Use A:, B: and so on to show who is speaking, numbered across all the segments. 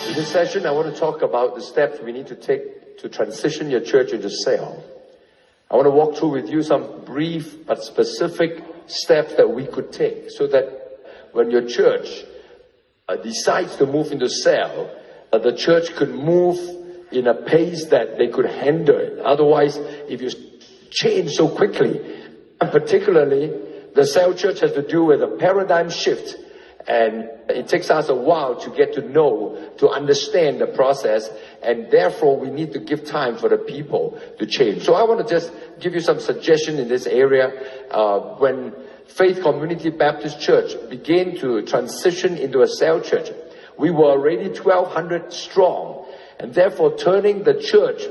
A: In this session, I want to talk about the steps we need to take to transition your church into sale. I want to walk through with you some brief but specific steps that we could take so that when your church decides to move into sale, the church could move in a pace that they could handle it. Otherwise, if you change so quickly, and particularly the cell church has to do with a paradigm shift. And it takes us a while to get to know, to understand the process, and therefore we need to give time for the people to change. So I want to just give you some suggestion in this area. When Faith Community Baptist Church began to transition into a cell church, we were already 1,200 strong, and therefore turning the church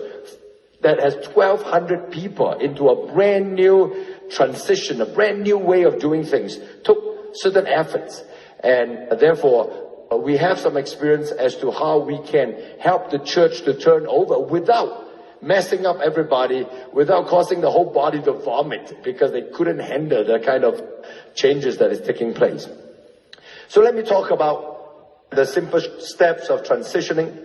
A: that has 1,200 people into a brand new transition, a brand new way of doing things, took certain efforts. And therefore, we have some experience as to how we can help the church to turn over without messing up everybody, without causing the whole body to vomit because they couldn't handle the kind of changes that is taking place. So let me talk about the simple steps of transitioning.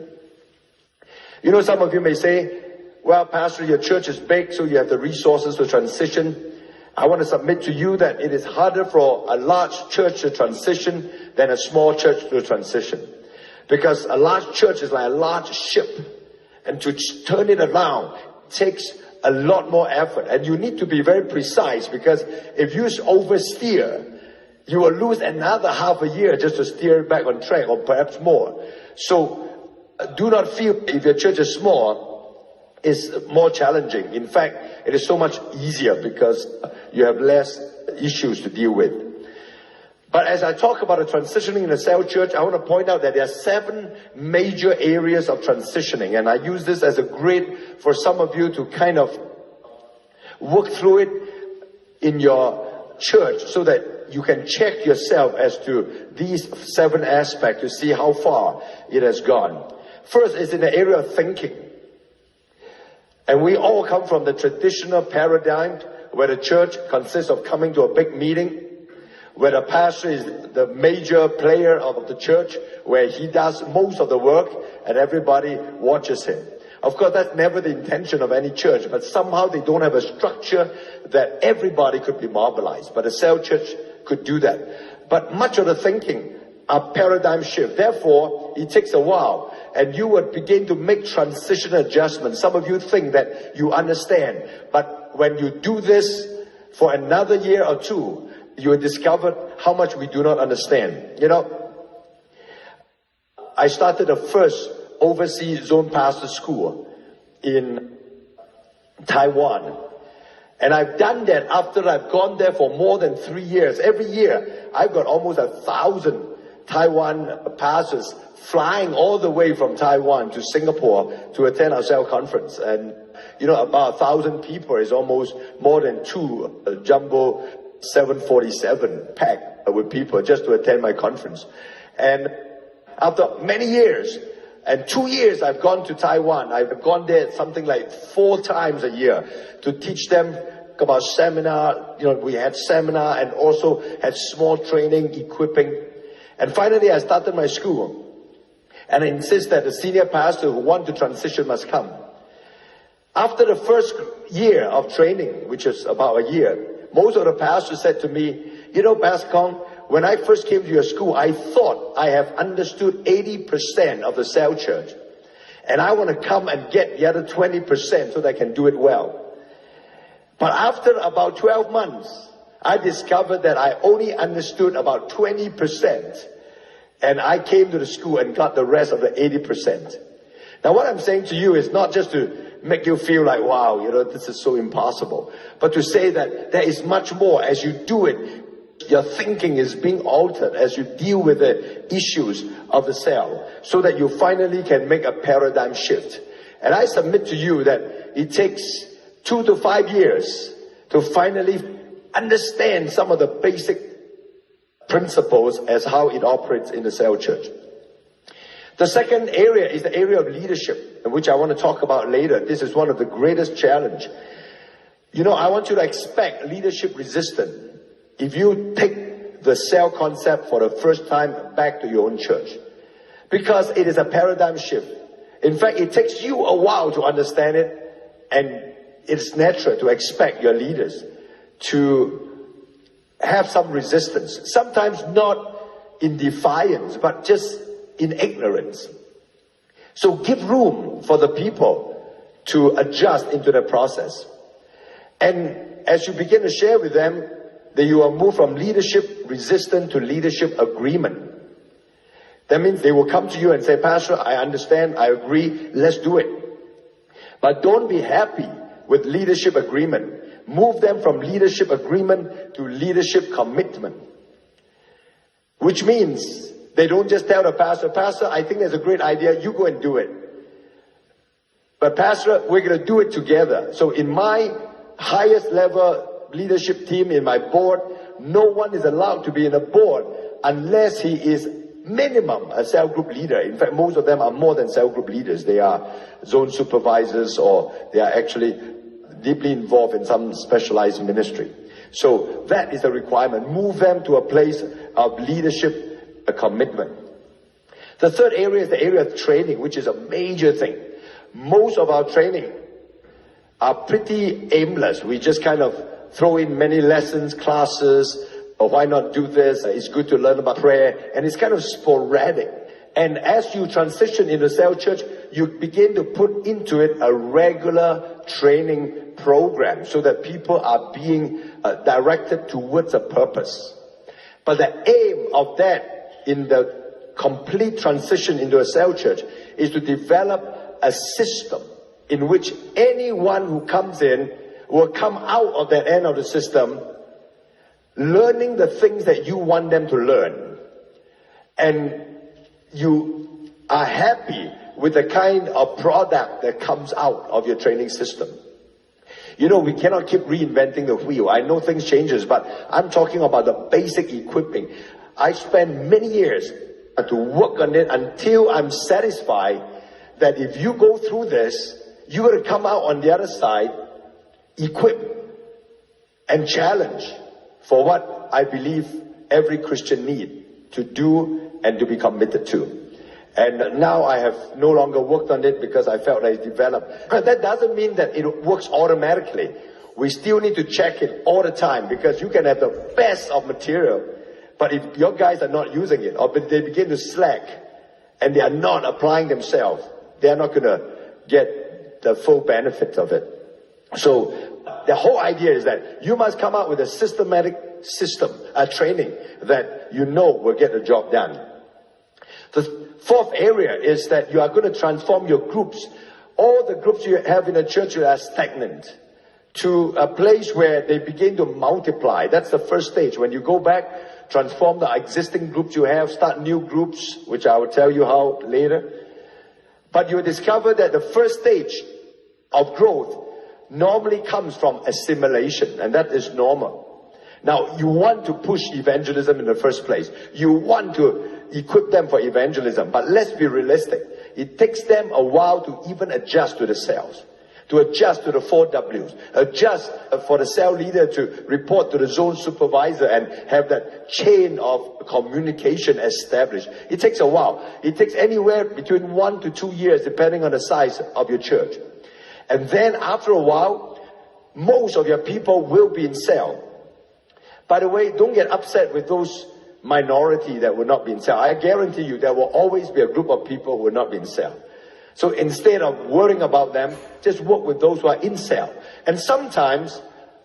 A: You know, some of you may say, well, Pastor, your church is big, so you have the resources to transition. I want to submit to you that it is harder for a large church to transition than a small church to transition. Because a large church is like a large ship. And to turn it around takes a lot more effort. And you need to be very precise, because if you oversteer, you will lose another half a year just to steer it back on track, or perhaps more. So do not feel if your church is small, it's more challenging. In fact, it is so much easier because you have less issues to deal with. But as I talk about the transitioning in the cell church, I want to point out that there are 7 major areas of transitioning. And I use this as a grid for some of you to kind of work through it in your church so that you can check yourself as to these 7 aspects to see how far it has gone. First is in the area of thinking. And we all come from the traditional paradigm where the church consists of coming to a big meeting, where the pastor is the major player of the church, where he does most of the work and everybody watches him. Of course, that's never the intention of any church, but somehow they don't have a structure that everybody could be mobilized. But a cell church could do that. But much of the thinking are paradigm shift. Therefore, it takes a while. And you would begin to make transition adjustments. Some of you think that you understand. But when you do this for another year or two, you will discover how much we do not understand. You know, I started the first overseas zone pastor school in Taiwan. And I've done that after I've gone there for more than 3 years. Every year, I've got almost 1,000 Taiwan pastors flying all the way from Taiwan to Singapore to attend our cell conference. And, you know, about 1,000 people is almost more than 2 jumbo 747 packed with people just to attend my conference. And after many years, and 2 years I've gone to Taiwan. I've gone there something like 4 times a year to teach them about seminar. You know, we had seminar and also had small training, equipping. And finally I started my school. And I insist that the senior pastor who want to transition must come. After the first year of training, which is about a year, most of the pastors said to me, you know, Pastor Khong, when I first came to your school, I thought I have understood 80% of the cell church. And I want to come and get the other 20% so that I can do it well. But after about 12 months, I discovered that I only understood about 20%. And I came to the school and got the rest of the 80%. Now what I'm saying to you is not just to make you feel like, wow, you know, this is so impossible. But to say that there is much more. As you do it, your thinking is being altered as you deal with the issues of the cell, so that you finally can make a paradigm shift. And I submit to you that it takes 2 to 5 years to finally understand some of the basic principles as how it operates in the cell church. The second area is the area of leadership, which I want to talk about later. This is one of the greatest challenge. I want you to expect leadership resistance if you take the cell concept for the first time back to your own church. Because it is a paradigm shift. In fact, it takes you a while to understand it, and it's natural to expect your leaders to have some resistance. Sometimes not in defiance, but just in ignorance. So give room for the people to adjust into the process. And as you begin to share with them, that you are moved from leadership resistance to leadership agreement. That means they will come to you and say, Pastor, I understand, I agree, let's do it. But don't be happy with leadership agreement. Move them from leadership agreement to leadership commitment. Which means they don't just tell the pastor, Pastor, I think that's a great idea, you go and do it. But Pastor, we're going to do it together. So in my highest level leadership team, in my board, no one is allowed to be in a board unless he is minimum a cell group leader. In fact, most of them are more than cell group leaders. They are zone supervisors, or they are actually deeply involved in some specialized ministry. So that is the requirement. Move them to a place of leadership, a commitment. The third area is the area of training, which is a major thing. Most of our training are pretty aimless. We just kind of throw in many lessons, classes, or why not do this? It's good to learn about prayer. And it's kind of sporadic. And as you transition into cell church, you begin to put into it a regular training program so that people are being directed towards a purpose. But the aim of that in the complete transition into a cell church is to develop a system in which anyone who comes in will come out of that end of the system learning the things that you want them to learn. And you are happy with the kind of product that comes out of your training system. We cannot keep reinventing the wheel. I know things changes, but I'm talking about the basic equipping. I spent many years to work on it until I'm satisfied that if you go through this, you're going to come out on the other side equipped and challenged for what I believe every Christian needs to do and to be committed to. And now I have no longer worked on it because I felt like it developed. But that doesn't mean that it works automatically. We still need to check it all the time, because you can have the best of material, but if your guys are not using it, or they begin to slack and they are not applying themselves, they are not going to get the full benefit of it. So the whole idea is that you must come out with a systematic system, a training that will get the job done. The fourth area is that you are going to transform your groups. All the groups you have in a church are stagnant to a place where they begin to multiply. That's the first stage. When you go back, transform the existing groups you have, start new groups, which I will tell you how later. But you discover that the first stage of growth normally comes from assimilation, and that is normal. Now, you want to push evangelism in the first place. You want to equip them for evangelism, but let's be realistic. It takes them a while to even adjust to the cells, to adjust to the 4 Ws, adjust for the cell leader to report to the zone supervisor and have that chain of communication established. It takes a while. It takes anywhere between 1 to 2 years, depending on the size of your church. And then after a while, most of your people will be in cell. By the way, don't get upset with those minority that will not be in cell. I guarantee you there will always be a group of people who will not be in cell. So instead of worrying about them, just work with those who are in cell. And sometimes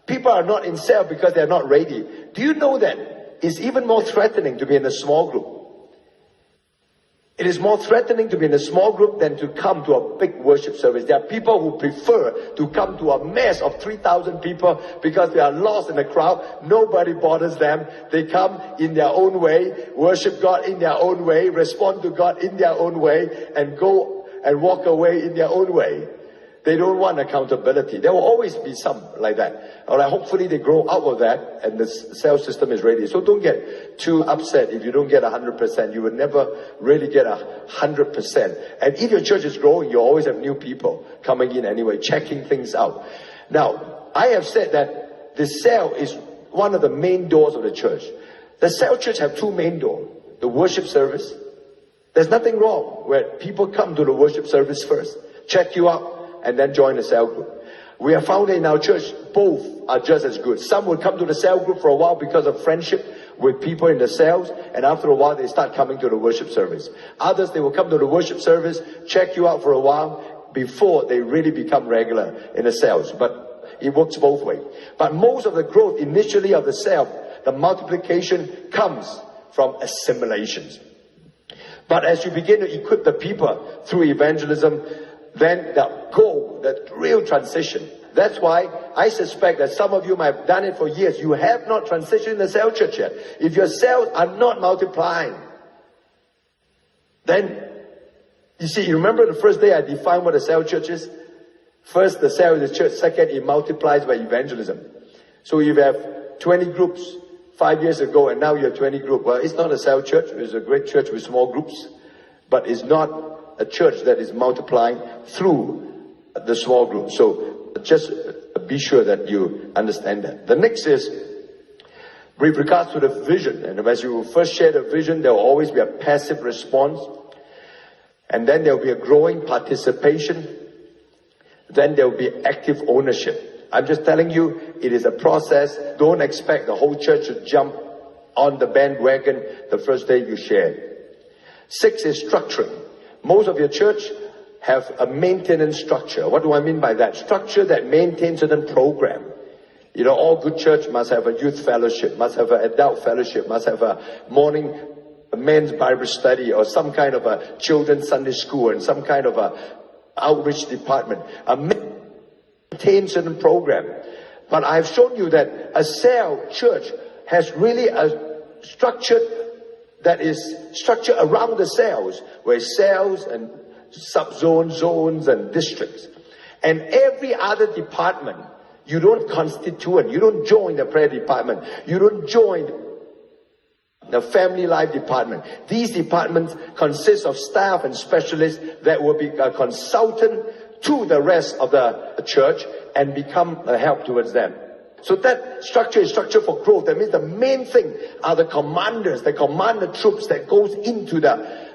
A: people are not in cell because they're not ready. Do you know that it's even more threatening to be in a small group? It is more threatening to be in a small group than to come to a big worship service. There are people who prefer to come to a mass of 3,000 people because they are lost in the crowd. Nobody bothers them. They come in their own way, worship God in their own way, respond to God in their own way, and go and walk away in their own way. They don't want accountability. There will always be some like that. All right, hopefully they grow out of that and the sales system is ready. So don't get too upset if you don't get 100%. You will never really get 100%. And if your church is growing, you always have new people coming in anyway, checking things out. Now, I have said that the cell is one of the main doors of the church. The cell church have two main doors. The worship service. There's nothing wrong where people come to the worship service first, check you out, and then join the cell group. We have found that in our church, both are just as good. Some will come to the cell group for a while because of friendship with people in the cells, and after a while they start coming to the worship service. Others, they will come to the worship service, check you out for a while before they really become regular in the cells. But it works both ways. But most of the growth initially of the cell, the multiplication comes from assimilations. But as you begin to equip the people through evangelism, then the goal, the real transition. That's why I suspect that some of you might have done it for years. You have not transitioned the cell church yet. If your cells are not multiplying, then, you see, you remember the first day I defined what a cell church is? First, the cell is the church. Second, it multiplies by evangelism. So if you have 20 groups 5 years ago and now you have 20 groups, well, it's not a cell church. It's a great church with small groups. But it's not a church that is multiplying through the small group. So just be sure that you understand that. The next is with regards to the vision. And as you first share the vision, there will always be a passive response. And then there will be a growing participation. Then there will be active ownership. I'm just telling you, it is a process. Don't expect the whole church to jump on the bandwagon the first day you share. 6 is structuring. Most of your church have a maintenance structure. What do I mean by that? Structure that maintains certain program. You know, all good church must have a youth fellowship, must have an adult fellowship, must have a morning men's Bible study, or some kind of a children's Sunday school, and some kind of a outreach department. A maintain certain program. But I've shown you that a cell church has really a structured that is structured around the cells, where cells and subzones, zones and districts. And every other department, you don't constituent, you don't join the prayer department, you don't join the family life department. These departments consist of staff and specialists that will be a consultant to the rest of the church and become a help towards them. So that structure is structure for growth. That means the main thing are the commanders, that command the troops that goes into the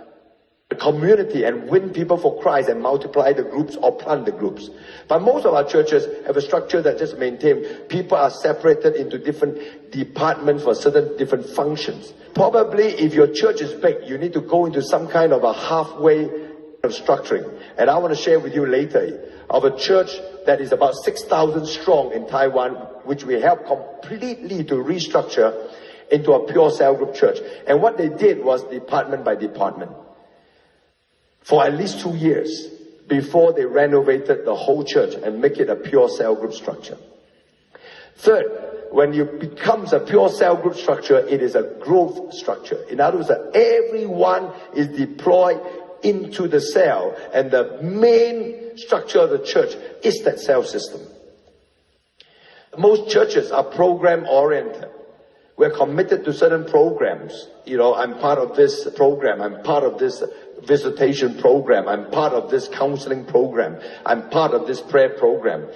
A: community and win people for Christ and multiply the groups or plant the groups. But most of our churches have a structure that just maintain. People are separated into different departments for certain different functions. Probably if your church is big, you need to go into some kind of a halfway of structuring. And I want to share with you later of a church that is about 6,000 strong in Taiwan, which we helped completely to restructure into a pure cell group church. And what they did was department by department for at least 2 years before they renovated the whole church and make it a pure cell group structure. Third, when it becomes a pure cell group structure, it is a growth structure. In other words, everyone is deployed into the cell, and the main structure of the church is that cell system. Most churches are program oriented. We're committed to certain programs. You know, I'm part of this program. I'm part of this visitation program. I'm part of this counseling program. I'm part of this prayer program.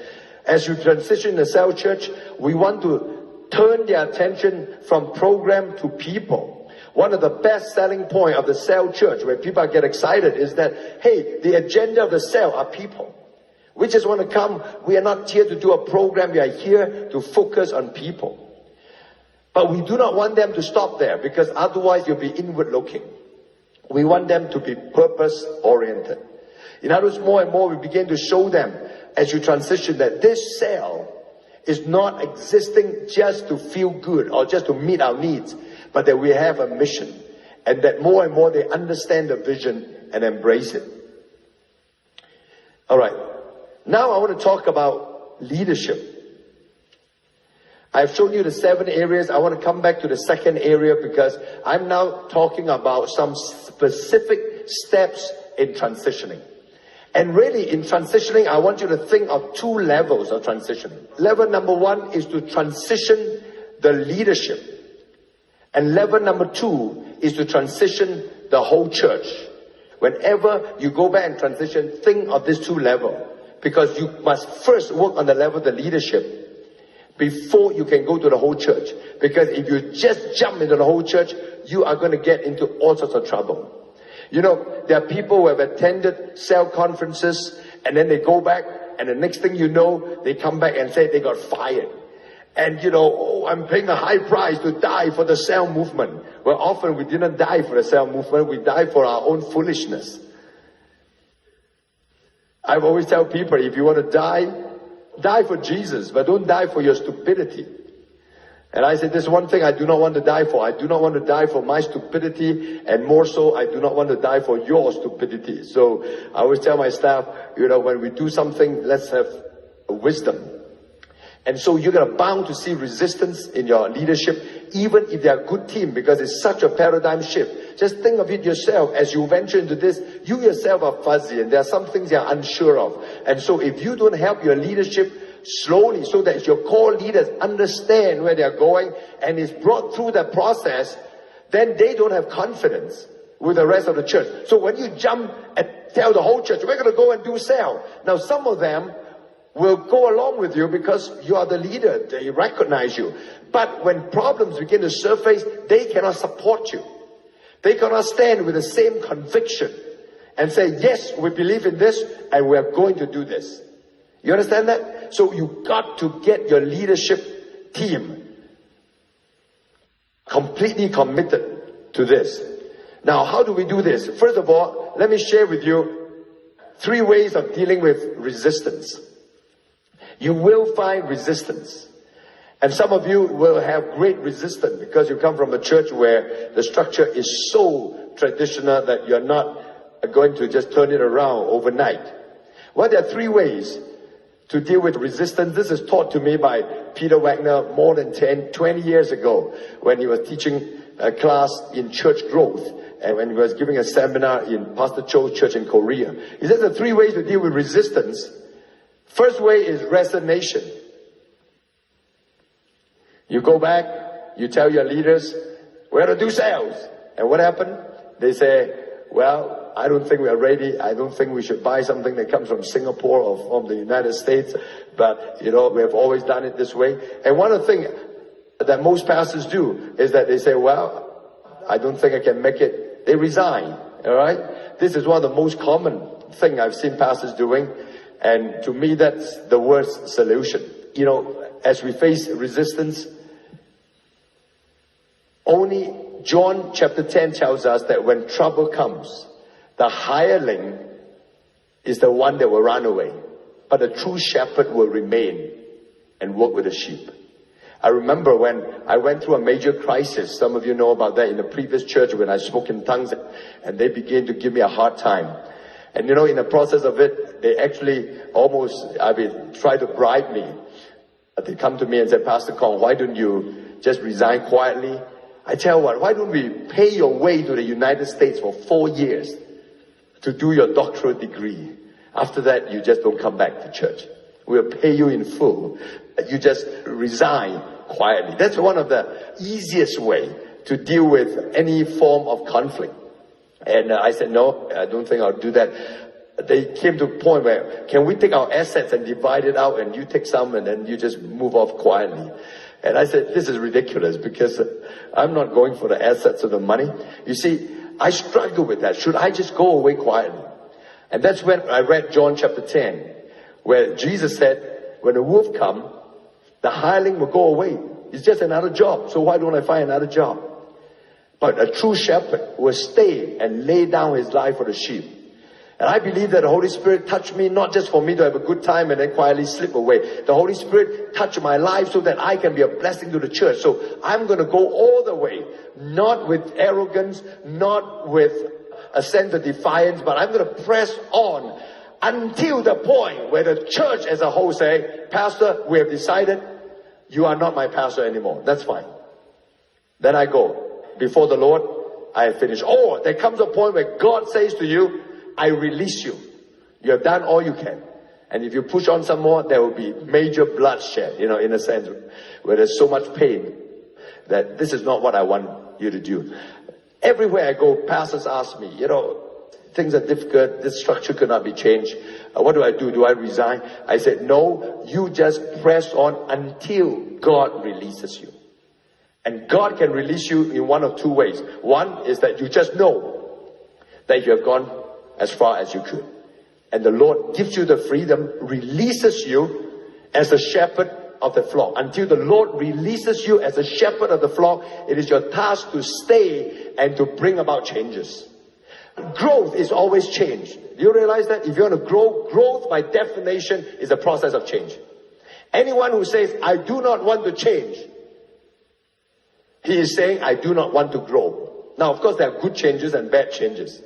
A: As you transition the cell church, we want to turn their attention from program to people. One of the best selling point of the cell church, where people get excited, is that, hey, the agenda of the cell are people. We just want to come. We are not here to do a program. We are here to focus on people. But we do not want them to stop there, because otherwise you'll be inward looking. We want them to be purpose oriented. In other words, more and more we begin to show them as you transition that this cell is not existing just to feel good or just to meet our needs, but that we have a mission, and that more and more they understand the vision and embrace it. All right. Now I want to talk about leadership. I've shown you the 7 areas. I want to come back to the second area, because I'm now talking about some specific steps in transitioning. And really, in transitioning, I want you to think of 2 levels of transition. Level number 1 is to transition the leadership. And level number 2 is to transition the whole church. Whenever you go back and transition, think of these 2 levels. Because you must first work on the level of the leadership before you can go to the whole church. Because if you just jump into the whole church, you are going to get into all sorts of trouble. You know, there are people who have attended cell conferences and then they go back and the next thing you know, they come back and say they got fired. And you know, oh, I'm paying a high price to die for the cell movement. Well, often we didn't die for the cell movement, we died for our own foolishness. I've always tell people, if you want to die, die for Jesus, but don't die for your stupidity. And I said, there's one thing I do not want to die for. I do not want to die for my stupidity, and more so, I do not want to die for your stupidity. So I always tell my staff, you know, when we do something, let's have wisdom. And so you're going to bound to see resistance in your leadership, even if they're a good team, because it's such a paradigm shift. Just think of it yourself. As you venture into this, you yourself are fuzzy, and there are some things you're unsure of. And so if you don't help your leadership slowly, so that your core leaders understand where they're going and is brought through the process, then they don't have confidence with the rest of the church. So when you jump and tell the whole church, we're going to go and do cell. Now some of them will go along with you because you are the leader. They recognize you. But when problems begin to surface, they cannot support you. They cannot stand with the same conviction and say, yes, we believe in this and we are going to do this. You understand that? So you got to get your leadership team completely committed to this. Now, how do we do this? First of all, let me share with you 3 ways of dealing with resistance. You will find resistance. And some of you will have great resistance because you come from a church where the structure is so traditional that you're not going to just turn it around overnight. Well, there are 3 ways to deal with resistance. This is taught to me by Peter Wagner more than 20 years ago when he was teaching a class in church growth and when he was giving a seminar in Pastor Cho's church in Korea. He says there are 3 ways to deal with resistance. First way is resignation. You go back, you tell your leaders, we're going to do sales. And what happened? They say, well, I don't think we are ready. I don't think we should buy something that comes from Singapore or from the United States. But, you know, we have always done it this way. And one of the things that most pastors do is that they say, well, I don't think I can make it. They resign. All right? This is one of the most common thing I've seen pastors doing. And to me, that's the worst solution. You know, as we face resistance, only John chapter 10 tells us that when trouble comes, the hireling is the one that will run away. But the true shepherd will remain and work with the sheep. I remember when I went through a major crisis. Some of you know about that in the previous church when I spoke in tongues and they began to give me a hard time. And you know, in the process of it, they actually tried to bribe me. They come to me and said, Pastor Khong, why don't you just resign quietly? I tell you what, why don't we pay your way to the United States for 4 years to do your doctoral degree? After that, you just don't come back to church. We'll pay you in full. You just resign quietly. That's one of the easiest way to deal with any form of conflict. And I said, no, I don't think I'll do that. They came to a point where, can we take our assets and divide it out and you take some and then you just move off quietly? And I said, this is ridiculous because I'm not going for the assets or the money. You see, I struggle with that. Should I just go away quietly? And that's when I read John chapter 10, where Jesus said, when the wolf comes, the hireling will go away. It's just another job. So why don't I find another job? But a true shepherd will stay and lay down his life for the sheep. And I believe that the Holy Spirit touched me, not just for me to have a good time and then quietly slip away. The Holy Spirit touched my life so that I can be a blessing to the church. So I'm going to go all the way, not with arrogance, not with a sense of defiance, but I'm going to press on until the point where the church as a whole say, Pastor, we have decided you are not my pastor anymore. That's fine. Then I go before the Lord. I have finished. Or there comes a point where God says to you, I release you. You have done all you can. And if you push on some more, there will be major bloodshed, in a sense, where there's so much pain that this is not what I want you to do. Everywhere I go, pastors ask me, things are difficult, this structure cannot be changed. What do I do? Do I resign? I said, no, you just press on until God releases you. And God can release you in one of two ways. One is that you just know that you have gone as far as you could. And the Lord gives you the freedom, releases you as a shepherd of the flock. Until the Lord releases you as a shepherd of the flock, it is your task to stay and to bring about changes. Growth is always change. Do you realize that? If you want to grow, growth by definition is a process of change. Anyone who says, I do not want to change, he is saying, I do not want to grow. Now, of course, there are good changes and bad changes.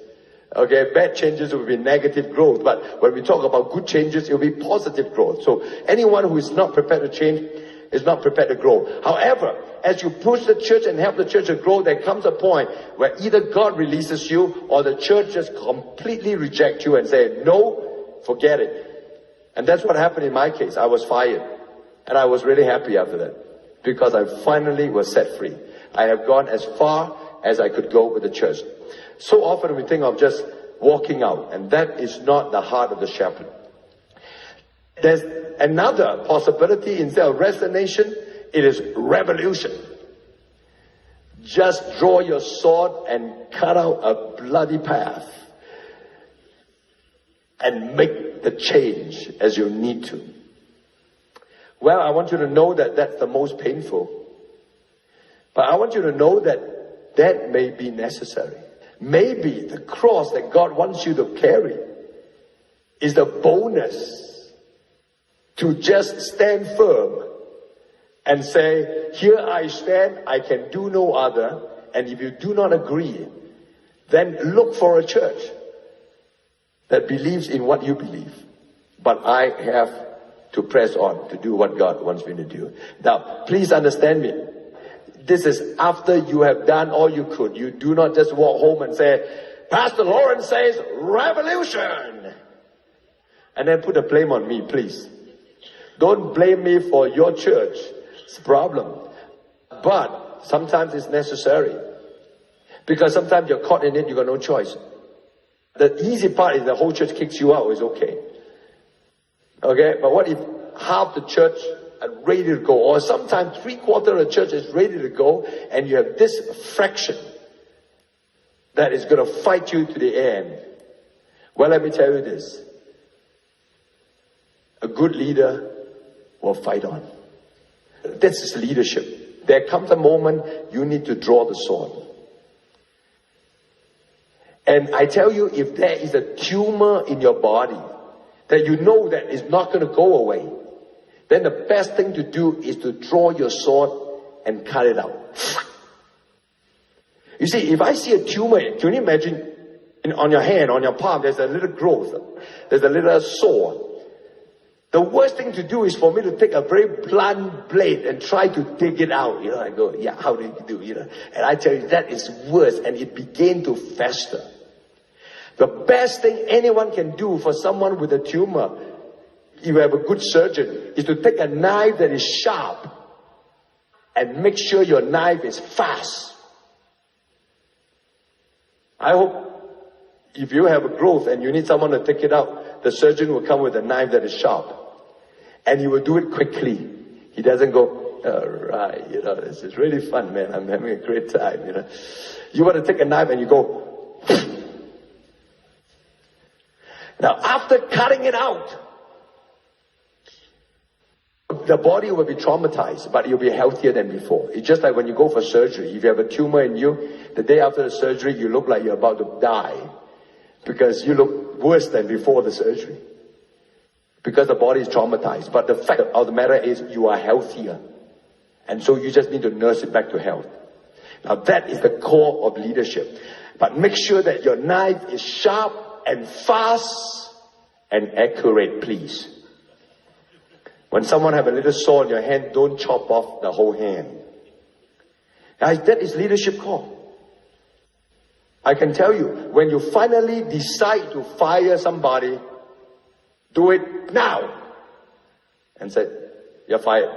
A: Okay, bad changes will be negative growth, but when we talk about good changes, it will be positive growth. So anyone who is not prepared to change is not prepared to grow. However, as you push the church and help the church to grow, there comes a point where either God releases you or the church just completely rejects you and say, no, forget it. And that's what happened in my case. I was fired. And I was really happy after that because I finally was set free. I have gone as far as I could go with the church. So often we think of just walking out, and that is not the heart of the shepherd. There's another possibility. Instead of resignation, it is revolution. Just draw your sword and cut out a bloody path and make the change as you need to. Well, I want you to know that that's the most painful. But I want you to know that that may be necessary. Maybe the cross that God wants you to carry is the bonus to just stand firm and say, here I stand, I can do no other. And if you do not agree, then look for a church that believes in what you believe. But I have to press on to do what God wants me to do. Now, please understand me. This is after you have done all you could. You do not just walk home and say, Pastor Lawrence says, revolution. And then put the blame on me, please. Don't blame me for your church's problem. But sometimes it's necessary. Because sometimes you're caught in it, you got no choice. The easy part is the whole church kicks you out, it's okay. Okay, but what if half the church are ready to go, or sometimes 3/4 of the church is ready to go, and you have this fraction that is going to fight you to the end? Well, let me tell you this. A good leader will fight on. This is leadership. There comes a moment you need to draw the sword. And I tell you, if there is a tumor in your body that you know that is not going to go away, then the best thing to do is to draw your sword and cut it out. You see, if I see a tumor, can you imagine on your hand, on your palm, there's a little growth, there's a little sore. The worst thing to do is for me to take a very blunt blade and try to dig it out. I go, yeah, how do you do? And I tell you, that is worse, and it began to fester. The best thing anyone can do for someone with a tumor, if you have a good surgeon, is to take a knife that is sharp and make sure your knife is fast. I hope if you have a growth and you need someone to take it out, the surgeon will come with a knife that is sharp. And he will do it quickly. He doesn't go, all right, this is really fun, man. I'm having a great time, You want to take a knife and you go. Now, after cutting it out, the body will be traumatized, but you'll be healthier than before. It's just like when you go for surgery. If you have a tumor in you, the day after the surgery, you look like you're about to die because you look worse than before the surgery. Because the body is traumatized. But the fact of the matter is you are healthier. And so you just need to nurse it back to health. Now that is the core of leadership. But make sure that your knife is sharp and fast and accurate, please. When someone have a little saw in your hand, don't chop off the whole hand. Now, that is leadership call. I can tell you, when you finally decide to fire somebody, Do it now. And said, you're fired.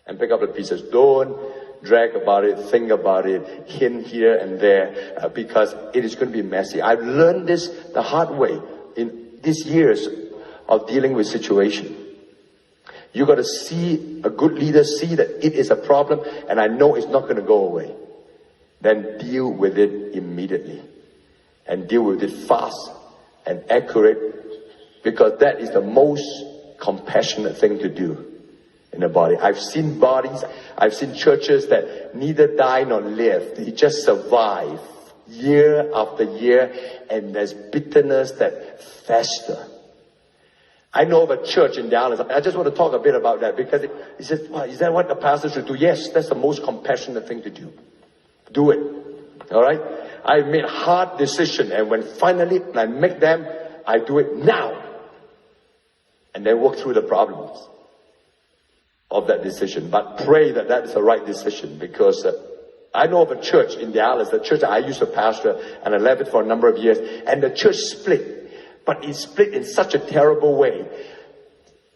A: And pick up the pieces. Don't drag about it, think about it, hint here and there, because it is going to be messy. I've learned this the hard way in these years of dealing with situation. You got to see, a good leader see that it is a problem and I know it's not going to go away. Then deal with it immediately. And deal with it fast and accurate, because that is the most compassionate thing to do in the body. I've seen bodies, I've seen churches that neither die nor live. They just survive year after year, and there's bitterness that fester. I know of a church in Dallas. I just want to talk a bit about that, because it says, well, is that what the pastor should do? Yes, that's the most compassionate thing to do. Do it. All right? I made hard decision, and when finally I make them, I do it now. And then work through the problems of that decision. But pray that that is the right decision, because I know of a church in Dallas, the church that I used to pastor, and I led it for a number of years, and the church split. But it split in such a terrible way.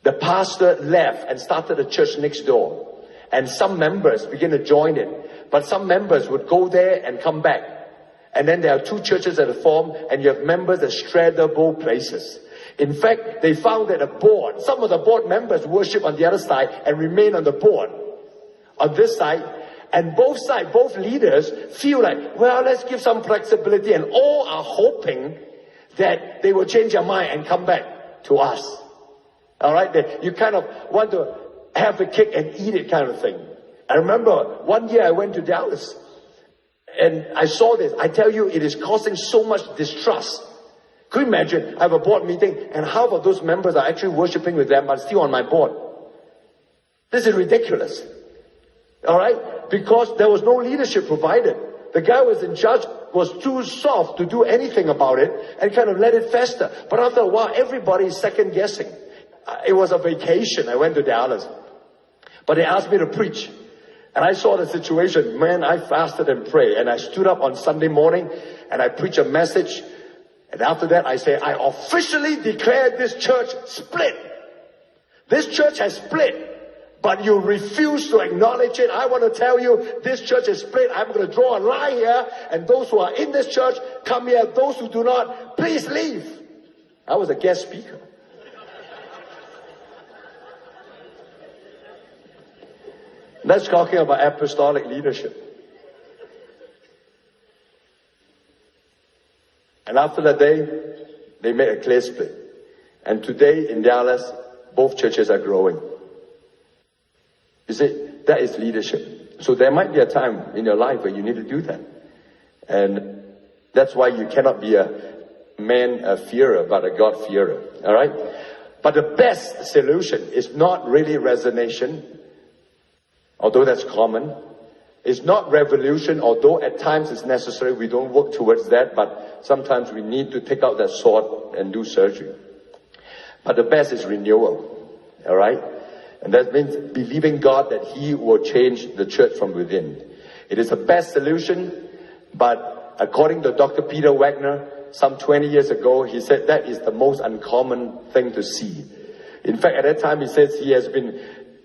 A: The pastor left and started a church next door. And some members began to join it. But some members would go there and come back. And then there are two churches that are formed, and you have members that straddle both places. In fact, they found that some of the board members worship on the other side and remain on the board on this side. And both sides, both leaders feel like, well, let's give some flexibility, and all are hoping that they will change their mind and come back to us. All right? That you kind of want to have the cake and eat it kind of thing. I remember one year I went to Dallas and I saw this. I tell you, it is causing so much distrust. Could you imagine? I have a board meeting and half of those members are actually worshiping with them but still on my board. This is ridiculous. All right? Because there was no leadership provided. The guy who was in charge was too soft to do anything about it and kind of let it fester. But after a while, everybody is second guessing. It was a vacation. I went to Dallas. But they asked me to preach. And I saw the situation. Man, I fasted and prayed. And I stood up on Sunday morning and I preached a message. And after that, I say, I officially declare this church split. This church has split. But you refuse to acknowledge it. I want to tell you, this church is split. I'm going to draw a line here. And those who are in this church, come here. Those who do not, please leave. I was a guest speaker. That's talking about apostolic leadership. And after that day, they made a clear split. And today in Dallas, both churches are growing. You see, that is leadership. So there might be a time in your life where you need to do that. And that's why you cannot be a man fearer, but a God fearer. All right? But the best solution is not really resignation, although that's common. It's not revolution, although at times it's necessary. We don't work towards that, but sometimes we need to take out that sword and do surgery. But the best is renewal. All right? And that means believing God that He will change the church from within. It is the best solution, but according to Dr. Peter Wagner, some 20 years ago, he said that is the most uncommon thing to see. In fact, at that time, he says he has been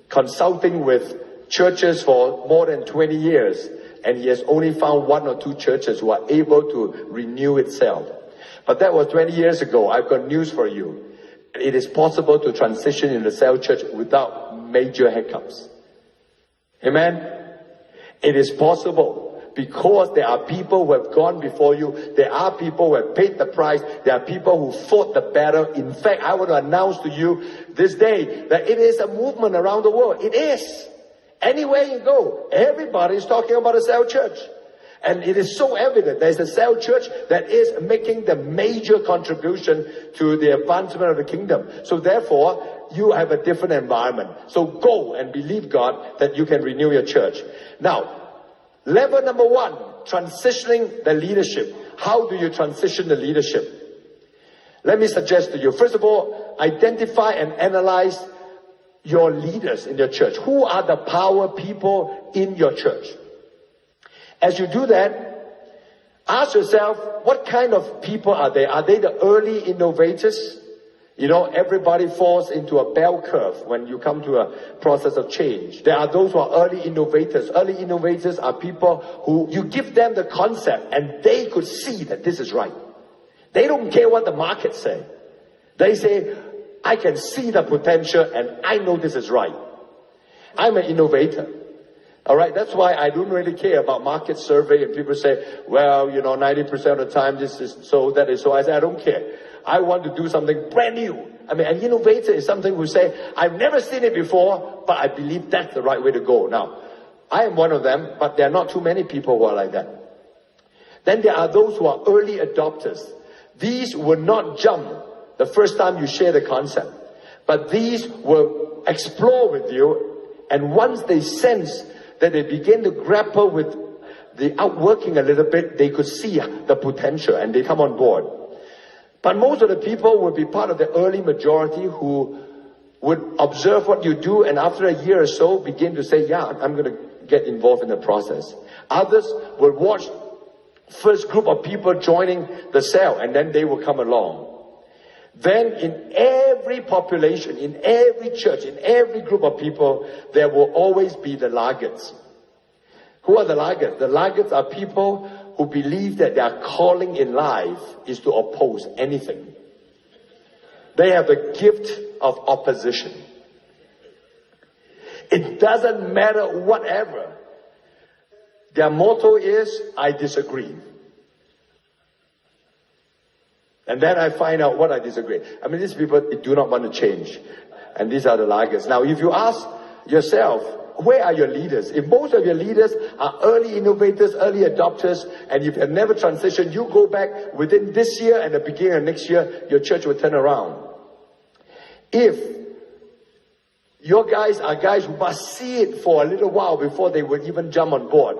A: consulting with churches for more than 20 years, and he has only found one or two churches who are able to renew itself. But that was 20 years ago. I've got news for you. It is possible to transition in the cell church without major hiccups. Amen? It is possible because there are people who have gone before you. There are people who have paid the price. There are people who fought the battle. In fact, I want to announce to you this day that it is a movement around the world. It is. Anywhere you go, everybody is talking about a cell church. And it is so evident there's a cell church that is making the major contribution to the advancement of the kingdom. So therefore, you have a different environment. So go and believe God that you can renew your church. Now, level number 1, transitioning the leadership. How do you transition the leadership? Let me suggest to you, first of all, identify and analyze your leaders in your church. Who are the power people in your church? As you do that, ask yourself, what kind of people are they? Are they the early innovators? You know, everybody falls into a bell curve when you come to a process of change. There are those who are early innovators. Early innovators are people who you give them the concept and they could see that this is right. They don't care what the market say. They say, I can see the potential and I know this is right. I'm an innovator. All right, that's why I don't really care about market survey and people say, well, 90% of the time this is so, that is so. I say, I don't care. I want to do something brand new. I mean, an innovator is something who say, I've never seen it before, but I believe that's the right way to go. Now, I am one of them, but there are not too many people who are like that. Then there are those who are early adopters. These will not jump the first time you share the concept, but these will explore with you, and once they sense that they begin to grapple with the outworking a little bit, they could see the potential and they come on board. But most of the people will be part of the early majority who would observe what you do, and after a year or so begin to say, yeah, I'm going to get involved in the process. Others will watch first group of people joining the cell, and then they will come along. Then in every population, in every church, in every group of people, there will always be the laggards. Who are the laggards? The laggards are people who believe that their calling in life is to oppose anything. They have the gift of opposition. It doesn't matter whatever. Their motto is, I disagree. And then I find out what I disagree. I mean, these people do not want to change. And these are the laggards. Now, if you ask yourself, where are your leaders? If most of your leaders are early innovators, early adopters, and if you have never transitioned, you go back within this year and the beginning of next year, your church will turn around. If your guys are guys who must see it for a little while before they will even jump on board,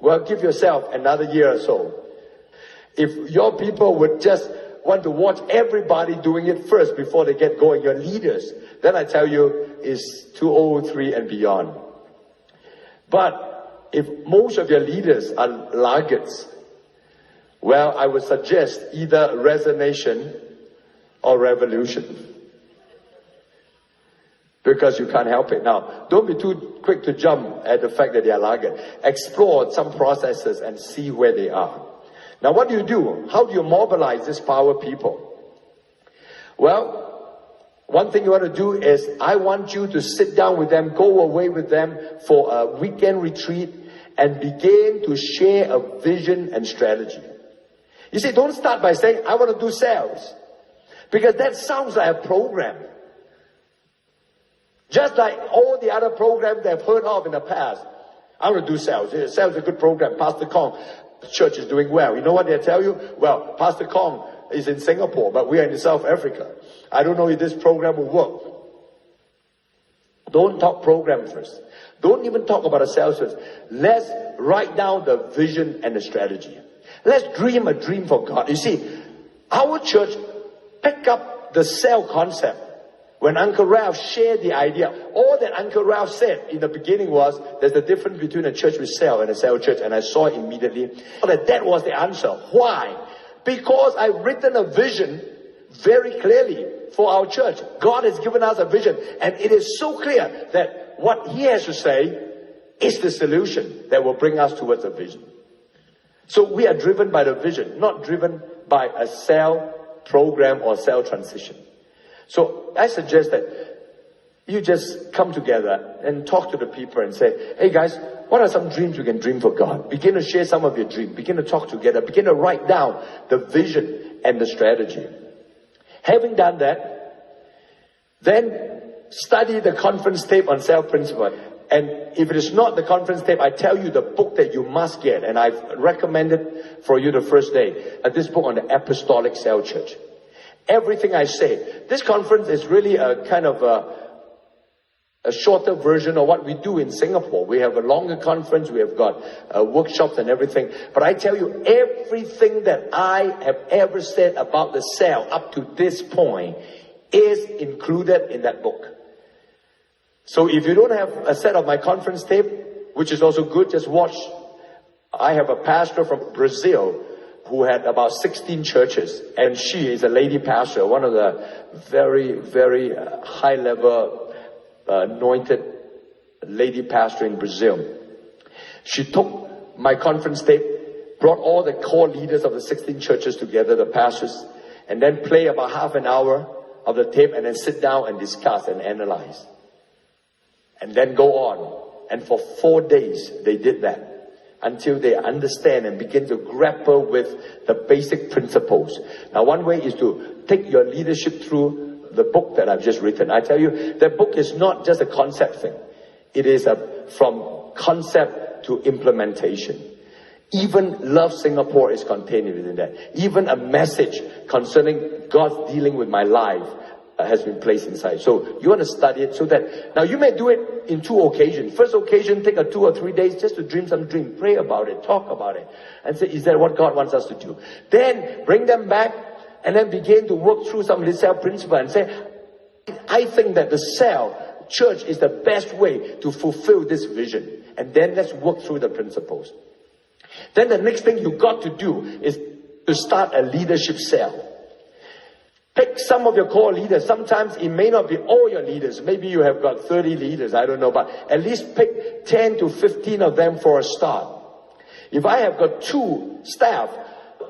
A: well, give yourself another year or so. If your people would just want to watch everybody doing it first before they get going, your leaders, then I tell you, is 2003 and beyond. But if most of your leaders are laggards, well, I would suggest either resignation or revolution. Because you can't help it. Now, don't be too quick to jump at the fact that they are laggard. Explore some processes and see where they are. Now, what do you do? How do you mobilize this power people? Well, one thing you want to do is, I want you to sit down with them, go away with them for a weekend retreat, and begin to share a vision and strategy. You see, don't start by saying, I want to do sales. Because that sounds like a program. Just like all the other programs they've heard of in the past. I want to do sales. Sales is a good program. Pastor Khong, the church is doing well. You know what they tell you? Well, Pastor Khong is in Singapore, but we are in South Africa. I don't know if this program will work. Don't talk program first. Don't even talk about a sales first. Let's write down the vision and the strategy. Let's dream a dream for God. You see, our church picked up the cell concept when Uncle Ralph shared the idea. All that Uncle Ralph said in the beginning was, there's a difference between a church with cell and a cell church. And I saw it immediately that was the answer. Why? Because I've written a vision very clearly for our church. God has given us a vision, and it is so clear that what He has to say is the solution that will bring us towards a vision. So we are driven by the vision, not driven by a cell program or cell transition. So I suggest that you just come together and talk to the people and say, hey guys, what are some dreams we can dream for God? Begin to share some of your dreams. Begin to talk together. Begin to write down the vision and the strategy. Having done that, then study the conference tape on self-principle. And if it is not the conference tape, I tell you the book that you must get. And I've recommended for you the first day. This book on the Apostolic Cell Church. Everything I say. This conference is really a kind of a shorter version of what we do in Singapore. We have a longer conference. We have got workshops and everything. But I tell you, everything that I have ever said about the cell up to this point is included in that book. So if you don't have a set of my conference tape, which is also good, just watch. I have a pastor from Brazil who had about 16 churches, and she is a lady pastor, one of the very, very high-level anointed lady pastor in Brazil. She took my conference tape, brought all the core leaders of the 16 churches together, the pastors, and then play about half an hour of the tape and then sit down and discuss and analyze. And then go on. And for 4 days, they did that until they understand and begin to grapple with the basic principles. Now, one way is to take your leadership through the book that I've just written. I tell you, that book is not just a concept thing. It is from concept to implementation. Even Love Singapore is contained within that. Even a message concerning God's dealing with my life has been placed inside. So you want to study it so that, now you may do it in 2 occasions. First occasion, take 2 or 3 days just to dream some dream. Pray about it, talk about it, and say, is that what God wants us to do? Then bring them back and then begin to work through some of the cell principle and say, I think that the cell church is the best way to fulfill this vision. And then let's work through the principles. Then the next thing you got to do is to start a leadership cell. Pick some of your core leaders. Sometimes it may not be all your leaders. Maybe you have got 30 leaders, I don't know, but at least pick 10 to 15 of them for a start. If I have got 2 staff,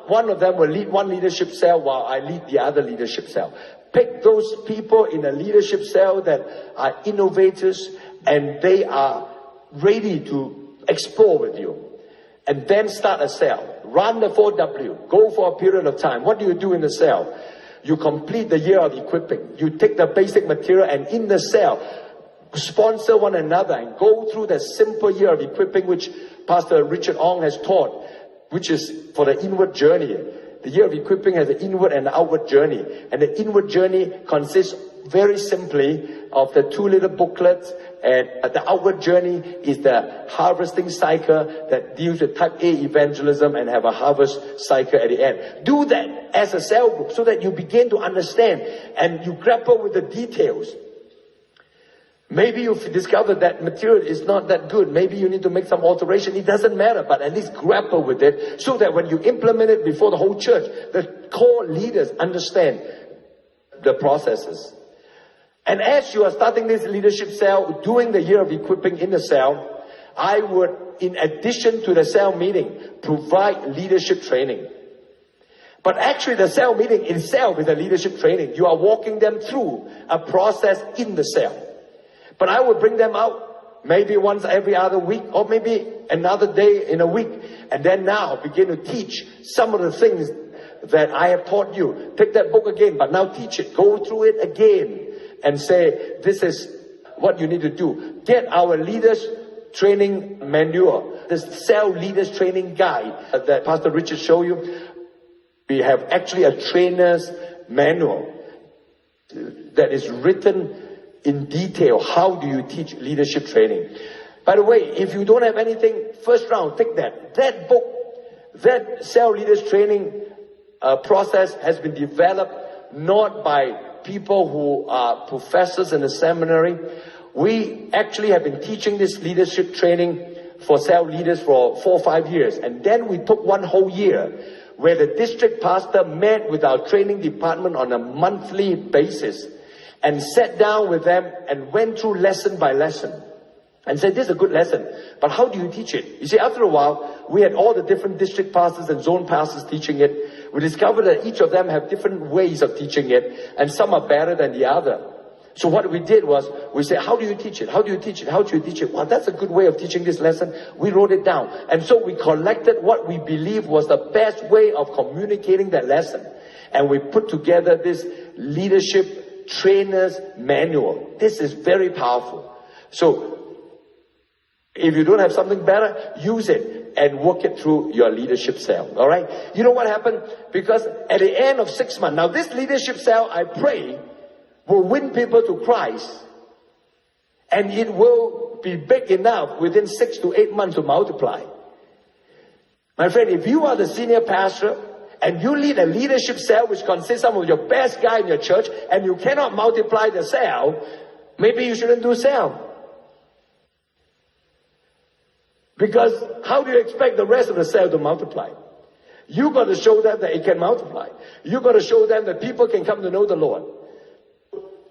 A: one of them will lead one leadership cell while I lead the other leadership cell. Pick those people in a leadership cell that are innovators and they are ready to explore with you. And then start a cell. Run the 4W. Go for a period of time. What do you do in the cell? You complete the year of equipping. You take the basic material and in the cell, sponsor one another and go through the simple year of equipping which Pastor Richard Ong has taught, which is for the inward journey. The year of equipping has an inward and an outward journey. And the inward journey consists very simply of the 2 little booklets, and the outward journey is the harvesting cycle that deals with type A evangelism and have a harvest cycle at the end. Do that as a cell group so that you begin to understand and you grapple with the details. Maybe you've discovered that material is not that good. Maybe you need to make some alteration. It doesn't matter, but at least grapple with it so that when you implement it before the whole church, the core leaders understand the processes. And as you are starting this leadership cell, doing the year of equipping in the cell, I would, in addition to the cell meeting, provide leadership training. But actually the cell meeting itself is a leadership training. You are walking them through a process in the cell. But I would bring them out maybe once every other week or maybe another day in a week. And then now begin to teach some of the things that I have taught you. Take that book again, but now teach it. Go through it again. And say, this is what you need to do. Get our leaders training manual, this cell leaders training guide that Pastor Richard showed you. We have actually a trainer's manual that is written in detail. How do you teach leadership training? By the way, if you don't have anything, first round, take that. That book, that cell leaders training process has been developed not by people who are professors in the seminary. We actually have been teaching this leadership training for cell leaders for 4 or 5 years. And then we took 1 whole year where the district pastor met with our training department on a monthly basis and sat down with them and went through lesson by lesson and said, this is a good lesson, but how do you teach it? You see, after a while, we had all the different district pastors and zone pastors teaching it. We discovered that each of them have different ways of teaching it, and some are better than the other. So what we did was, we said, how do you teach it? How do you teach it? How do you teach it? Well, that's a good way of teaching this lesson. We wrote it down. And so we collected what we believe was the best way of communicating that lesson. And we put together this leadership trainer's manual. This is very powerful. So if you don't have something better, use it and work it through your leadership cell. All right? You know what happened? Because at the end of 6 months, now this leadership cell, I pray, will win people to Christ. And it will be big enough within 6 to 8 months to multiply. My friend, if you are the senior pastor and you lead a leadership cell which consists of some of your best guys in your church and you cannot multiply the cell, maybe you shouldn't do cell. Because how do you expect the rest of the cell to multiply? You got to show them that it can multiply. You got to show them that people can come to know the Lord.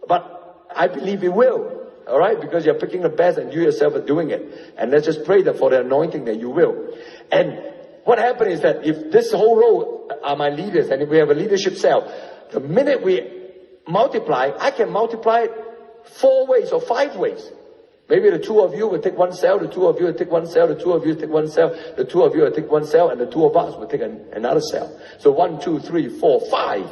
A: But I believe it will. All right? Because you're picking the best and you yourself are doing it. And let's just pray that for the anointing that you will. And what happened is that if this whole row are my leaders and if we have a leadership cell, the minute we multiply, I can multiply it 4 ways or 5 ways. Maybe the 2 of you will take 1 cell, the 2 of you will take 1 cell, the 2 of you will take 1 cell, the 2 of you will take 1 cell, and the 2 of us will take another cell. So 1, 2, 3, 4, 5.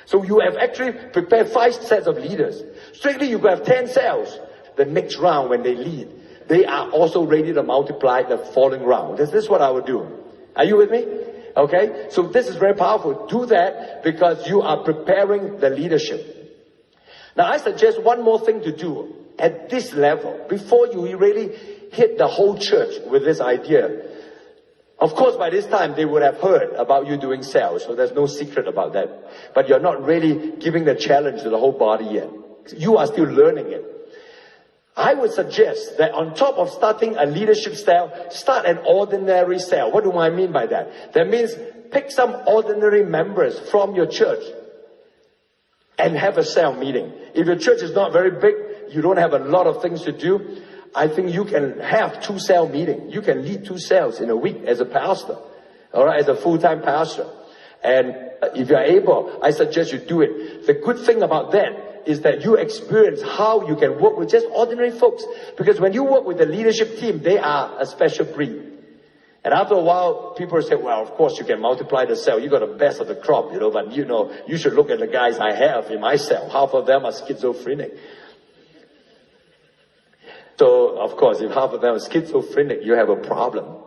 A: So you have actually prepared 5 sets of leaders. Strictly, you have 10 cells. The next round, when they lead, they are also ready to multiply the following round. This is what I would do. Are you with me? Okay? So this is very powerful. Do that because you are preparing the leadership. Now, I suggest one more thing to do at this level, before you really hit the whole church with this idea. Of course, by this time, they would have heard about you doing cells, so there's no secret about that. But you're not really giving the challenge to the whole body yet. You are still learning it. I would suggest that on top of starting a leadership cell, start an ordinary cell. What do I mean by that? That means pick some ordinary members from your church and have a cell meeting. If your church is not very big, you don't have a lot of things to do, I think you can have 2 cell meetings. You can lead 2 cells in a week as a pastor, all right, as a full-time pastor. And if you're able, I suggest you do it. The good thing about that is that you experience how you can work with just ordinary folks. Because when you work with the leadership team, they are a special breed. And after a while, people say, well, of course you can multiply the cell. You got the best of the crop, but you should look at the guys I have in my cell. Half of them are schizophrenic. So, of course, if half of them are schizophrenic, you have a problem.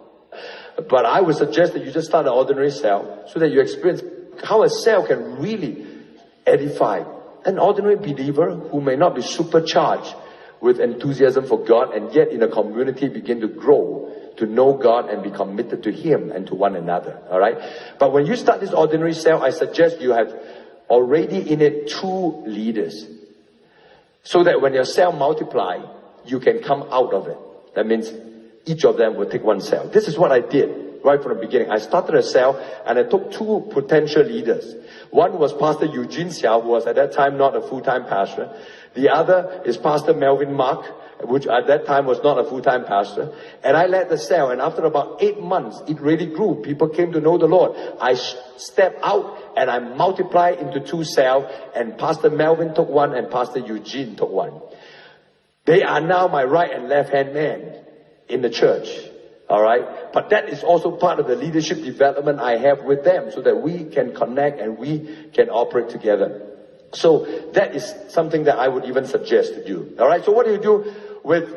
A: But I would suggest that you just start an ordinary cell so that you experience how a cell can really edify an ordinary believer who may not be supercharged with enthusiasm for God and yet in a community begin to grow, to know God and be committed to Him and to one another. All right? But when you start this ordinary cell, I suggest you have already in it 2 leaders. So that when your cell multiply, you can come out of it. That means each of them will take 1 cell. This is what I did right from the beginning. I started a cell and I took 2 potential leaders. One was Pastor Eugene Xiao, who was at that time not a full-time pastor. The other is Pastor Melvin Mark, which at that time was not a full-time pastor. And I led the cell, and after about 8 months, it really grew. People came to know the Lord. I stepped out and I multiplied into 2 cells, and Pastor Melvin took 1 and Pastor Eugene took 1. They are now my right and left hand man in the church. All right. But that is also part of the leadership development I have with them so that we can connect and we can operate together. So that is something that I would even suggest to do. All right. So what do you do with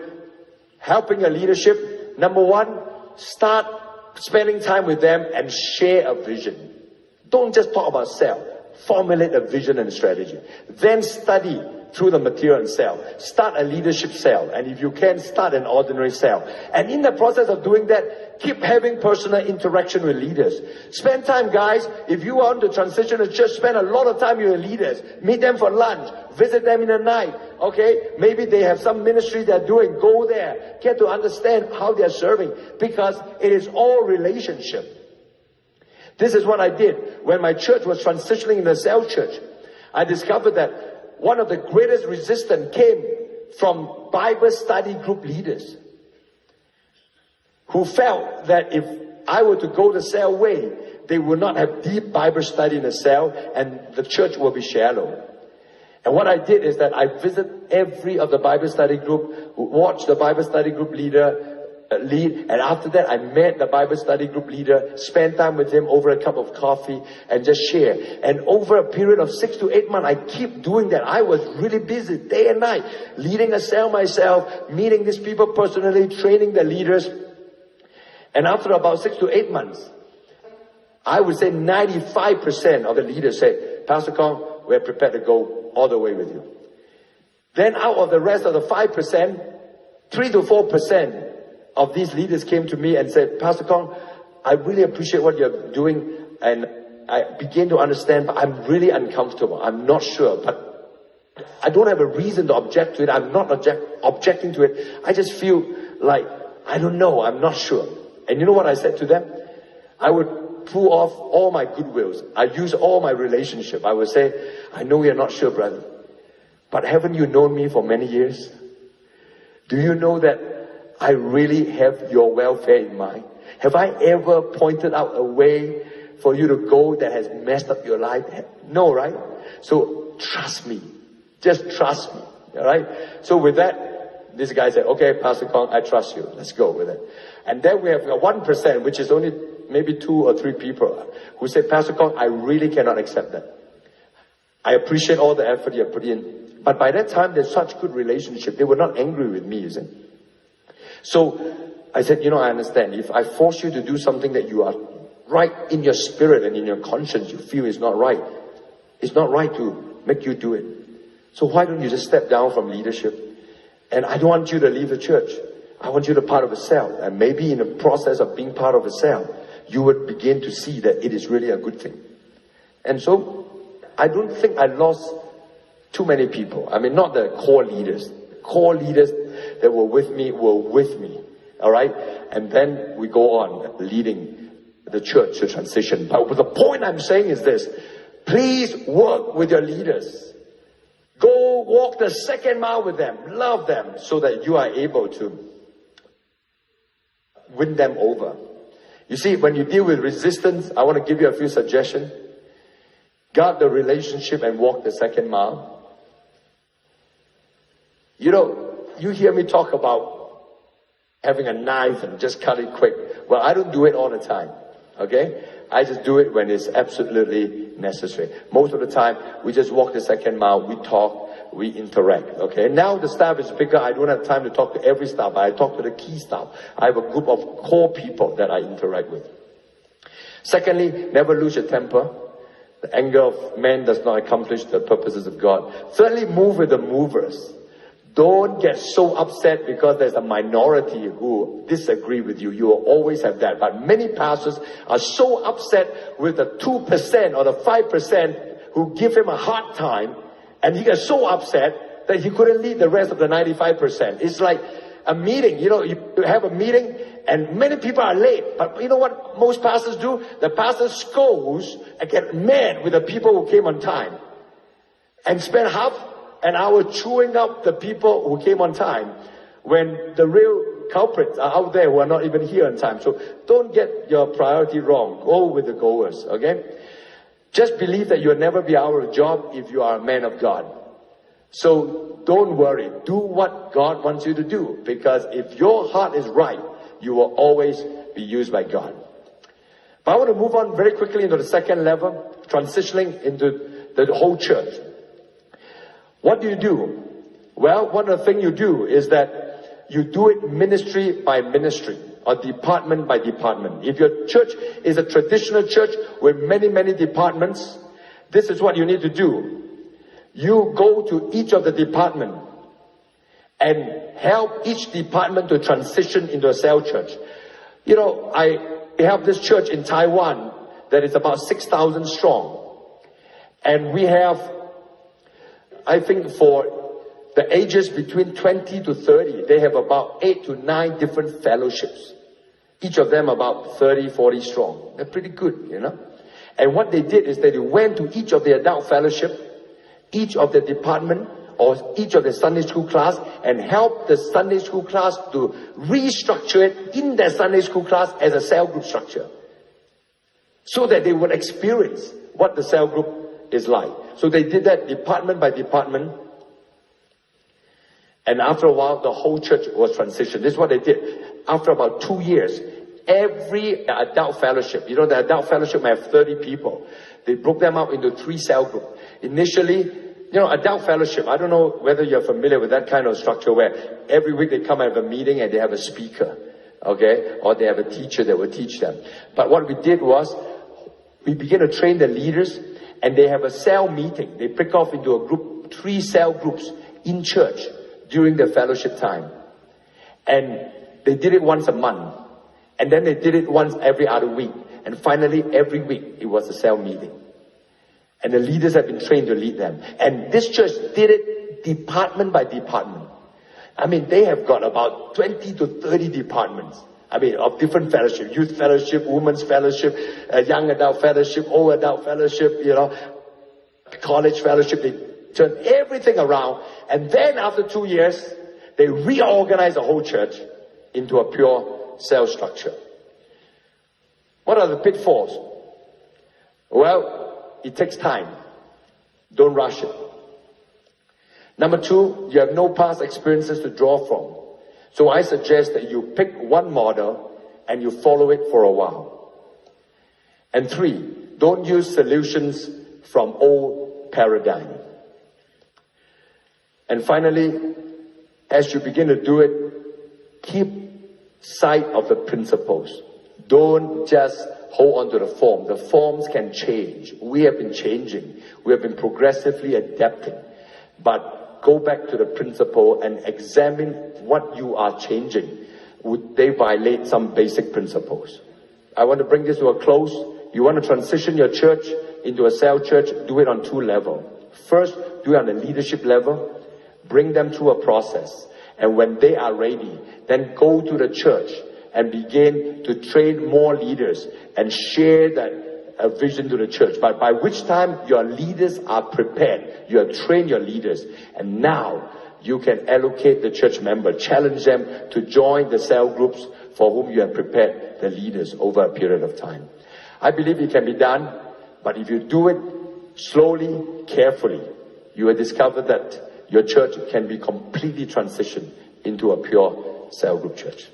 A: helping a leadership? Number 1, start spending time with them and share a vision. Don't just talk about self. Formulate a vision and strategy. Then study through the material and cell. Start a leadership cell. And if you can, start an ordinary cell. And in the process of doing that, keep having personal interaction with leaders. Spend time, guys. If you want to transition a church, spend a lot of time with your leaders. Meet them for lunch. Visit them in the night. Okay? Maybe they have some ministry they're doing. Go there. Get to understand how they're serving. Because it is all relationship. This is what I did when my church was transitioning into a cell church. I discovered that one of the greatest resistance came from Bible study group leaders who felt that if I were to go the cell way, they would not have deep Bible study in the cell and the church will be shallow. And what I did is that I visited every of the Bible study group, watched the Bible study group leader lead, and after that I met the Bible study group leader, spent time with him over a cup of coffee and just share. And over a period of 6 to 8 months, I keep doing that. I was really busy day and night, leading a cell myself, meeting these people personally, training the leaders. And after about 6 to 8 months, I would say 95% of the leaders said, Pastor Khong, we're prepared to go all the way with you. Then out of the rest of the 5%, 3 to 4% of these leaders came to me and said, Pastor Khong, I really appreciate what you're doing and I begin to understand, but I'm really uncomfortable. I'm not sure, but I don't have a reason to object to it. I'm not objecting to it. I just feel like, I don't know, I'm not sure. And you know what I said to them? I would pull off all my goodwills. I use all my relationship. I would say, I know you're not sure, brother, but haven't you known me for many years? Do you know that I really have your welfare in mind? Have I ever pointed out a way for you to go that has messed up your life? No, right? So trust me. Just trust me. All right? So with that, this guy said, okay, Pastor Khong, I trust you. Let's go with it. And then we have 1%, which is only maybe 2 or 3 people who say, Pastor Khong, I really cannot accept that. I appreciate all the effort you have put in. But by that time, there's such good relationship. They were not angry with me, you see. So I said, I understand. If I force you to do something that you are right in your spirit and in your conscience, you feel is not right. It's not right to make you do it. So why don't you just step down from leadership? And I don't want you to leave the church. I want you to be part of a cell. And maybe in the process of being part of a cell, you would begin to see that it is really a good thing. And so I don't think I lost too many people. I mean, not the core leaders. Core leaders that were with me. All right? And then we go on leading the church to transition. But the point I'm saying is this. Please work with your leaders. Go walk the second mile with them. Love them so that you are able to win them over. You see, when you deal with resistance, I want to give you a few suggestions. Guard the relationship and walk the second mile. You hear me talk about having a knife and just cut it quick. Well, I don't do it all the time. Okay? I just do it when it's absolutely necessary. Most of the time, we just walk the second mile, we talk, we interact. Okay? Now the staff is bigger. I don't have time to talk to every staff, but I talk to the key staff. I have a group of core people that I interact with. Secondly, never lose your temper. The anger of man does not accomplish the purposes of God. Thirdly, move with the movers. Don't get so upset because there's a minority who disagree with you. You will always have that. But many pastors are so upset with the 2% or the 5% who give him a hard time, and he gets so upset that he couldn't lead the rest of the 95%. It's like a meeting. You have a meeting and many people are late. But you know what most pastors do? The pastor scolds and get mad with the people who came on time and spend half an hour chewing up the people who came on time when the real culprits are out there who are not even here on time. So don't get your priority wrong. Go with the goers, okay? Just believe that you'll never be out of a job if you are a man of God. So don't worry. Do what God wants you to do, because if your heart is right, you will always be used by God. But I want to move on very quickly into the second level, transitioning into the whole church. What do? Well, one of the things you do is that you do it ministry by ministry or department by department. If your church is a traditional church with many, many departments, this is what you need to do. You go to each of the department and help each department to transition into a cell church. I have this church in Taiwan that is about 6,000 strong. And we have, I think for the ages between 20 to 30, they have about 8 to 9 different fellowships. Each of them about 30, 40 strong. They're pretty good, And what they did is that they went to each of the adult fellowship, each of the department, or each of the Sunday school class, and helped the Sunday school class to restructure it in their Sunday school class as a cell group structure, so that they would experience what the cell group is like. So they did that department by department. And after a while, the whole church was transitioned. This is what they did. After about 2 years, every adult fellowship, the adult fellowship may have 30 people. They broke them up into 3 cell groups. Initially, adult fellowship, I don't know whether you're familiar with that kind of structure where every week they come and have a meeting and they have a speaker, okay? Or they have a teacher that will teach them. But what we did was, we began to train the leaders, and they have a cell meeting. They break off into a group, 3 cell groups in church during the fellowship time. And they did it once a month. And then they did it once every other week. And finally, every week, it was a cell meeting. And the leaders have been trained to lead them. And this church did it department by department. I mean, they have got about 20 to 30 departments Of different fellowship, youth fellowship, women's fellowship, young adult fellowship, old adult fellowship, college fellowship. They turn everything around. And then after 2 years, they reorganize the whole church into a pure cell structure. What are the pitfalls? Well, it takes time. Don't rush it. Number 2, you have no past experiences to draw from. So I suggest that you pick one model and you follow it for a while. And 3, don't use solutions from old paradigm. And finally, as you begin to do it, keep sight of the principles. Don't just hold on to the form. The forms can change. We have been changing. We have been progressively adapting. But go back to the principle and examine what you are changing. Would they violate some basic principles? I want to bring this to a close. You want to transition your church into a cell church, do it on 2 levels. First, do it on the leadership level. Bring them through a process. And when they are ready, then go to the church and begin to train more leaders and share that vision to the church. But by which time your leaders are prepared, you have trained your leaders, and now you can allocate the church member, challenge them to join the cell groups for whom you have prepared the leaders over a period of time. I believe it can be done, but if you do it slowly, carefully, you will discover that your church can be completely transitioned into a pure cell group church.